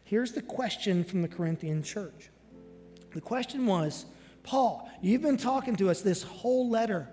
here's the question from the Corinthian church. The question was, Paul, you've been talking to us this whole letter,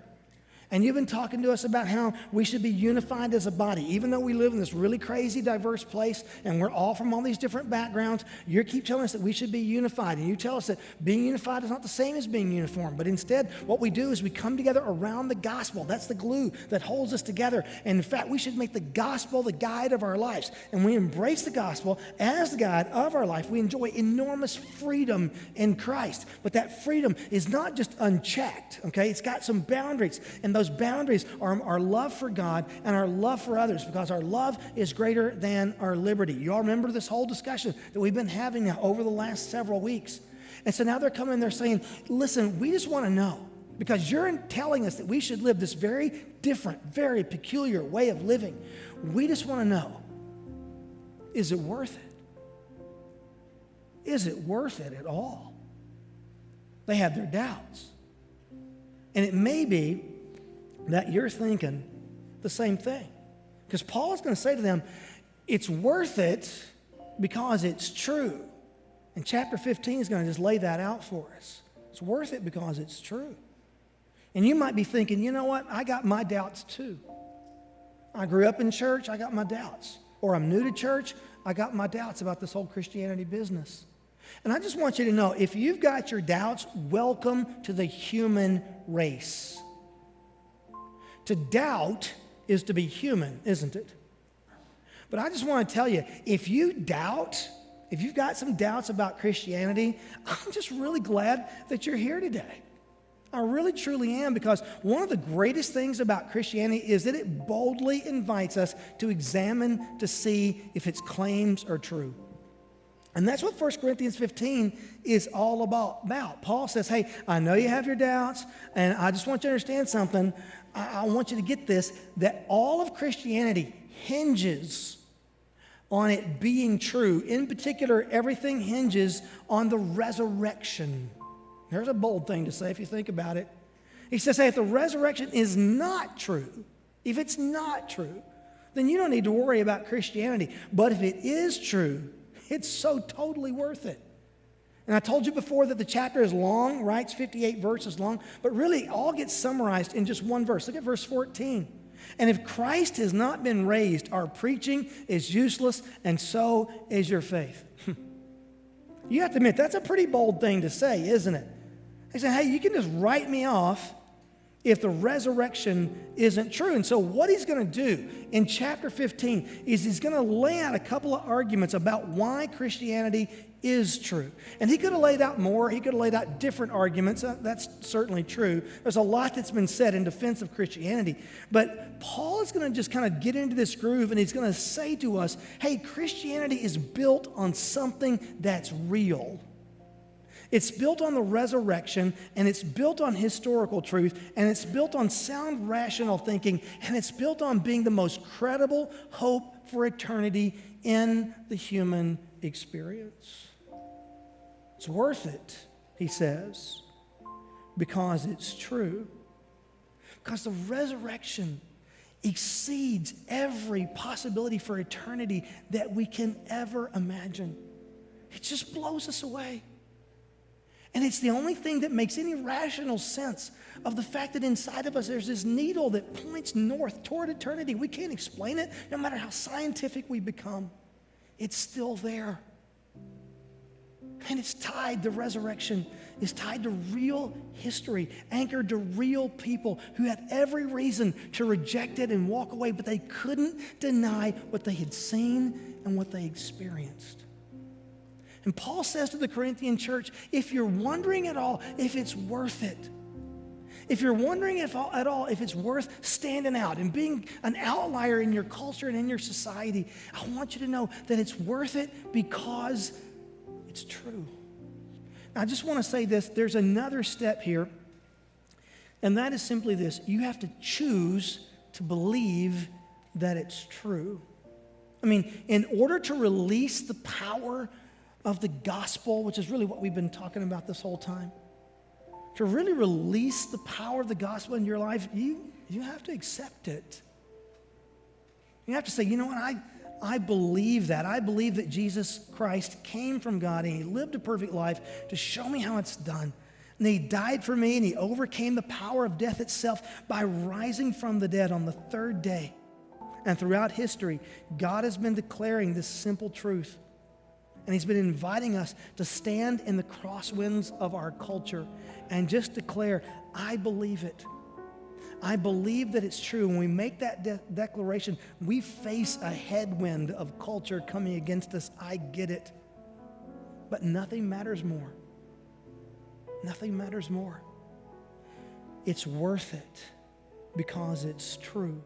and you've been talking to us about how we should be unified as a body. Even though we live in this really crazy, diverse place, and we're all from all these different backgrounds, you keep telling us that we should be unified. And you tell us that being unified is not the same as being uniform. But instead, what we do is we come together around the gospel. That's the glue that holds us together. And in fact, we should make the gospel the guide of our lives. And we embrace the gospel as the guide of our life. We enjoy enormous freedom in Christ. But that freedom is not just unchecked, okay? It's got some boundaries. And those boundaries are our love for God and our love for others, because our love is greater than our liberty. You all remember this whole discussion that we've been having now over the last several weeks. And so now they're coming and they're saying, listen, we just want to know, because you're telling us that we should live this very different, very peculiar way of living. We just want to know, is it worth it? Is it worth it at all? They have their doubts. And it may be that you're thinking the same thing. Because Paul is going to say to them, it's worth it because it's true. And chapter 15 is going to just lay that out for us. It's worth it because it's true. And you might be thinking, you know what? I got my doubts too. I grew up in church, I got my doubts. Or I'm new to church, I got my doubts about this whole Christianity business. And I just want you to know, if you've got your doubts, welcome to the human race. To doubt is to be human, isn't it? But I just want to tell you, if you doubt, if you've got some doubts about Christianity, I'm just really glad that you're here today. I really, truly am, because one of the greatest things about Christianity is that it boldly invites us to examine to see if its claims are true. And that's what 1 Corinthians 15 is all about. Paul says, hey, I know you have your doubts, and I just want you to understand something. I want you to get this, that all of Christianity hinges on it being true. In particular, everything hinges on the resurrection. There's a bold thing to say if you think about it. He says, hey, if the resurrection is not true, if it's not true, then you don't need to worry about Christianity. But if it is true, it's so totally worth it. And I told you before that the chapter is long, right? It's 58 verses long, but really it all gets summarized in just one verse. Look at verse 14. And if Christ has not been raised, our preaching is useless, and so is your faith. You have to admit, that's a pretty bold thing to say, isn't it? He said, hey, you can just write me off if the resurrection isn't true. And so what he's going to do in chapter 15 is he's going to lay out a couple of arguments about why Christianity is true. And he could have laid out more. He could have laid out different arguments. That's certainly true. There's a lot that's been said in defense of Christianity. But Paul is going to just kind of get into this groove, and he's going to say to us, hey, Christianity is built on something that's real. It's built on the resurrection, and it's built on historical truth, and it's built on sound, rational thinking, and it's built on being the most credible hope for eternity in the human experience. It's worth it, he says, because it's true. Because the resurrection exceeds every possibility for eternity that we can ever imagine. It just blows us away. And it's the only thing that makes any rational sense of the fact that inside of us there's this needle that points north toward eternity. We can't explain it, no matter how scientific we become. It's still there. And it's tied, the resurrection is tied to real history, anchored to real people who had every reason to reject it and walk away, but they couldn't deny what they had seen and what they experienced. And Paul says to the Corinthian church, if you're wondering at all if it's worth it, if you're wondering at all if it's worth standing out and being an outlier in your culture and in your society, I want you to know that it's worth it because it's true. Now, I just want to say this. There's another step here, and that is simply this. You have to choose to believe that it's true. I mean, in order to release the power of the gospel, which is really what we've been talking about this whole time, to really release the power of the gospel in your life, you have to accept it. You have to say, you know what, I believe that. I believe that Jesus Christ came from God and he lived a perfect life to show me how it's done. And he died for me and he overcame the power of death itself by rising from the dead on the third day. And throughout history, God has been declaring this simple truth. And he's been inviting us to stand in the crosswinds of our culture and just declare, I believe it. I believe that it's true. When we make that declaration, we face a headwind of culture coming against us. I get it. But nothing matters more. Nothing matters more. It's worth it because it's true.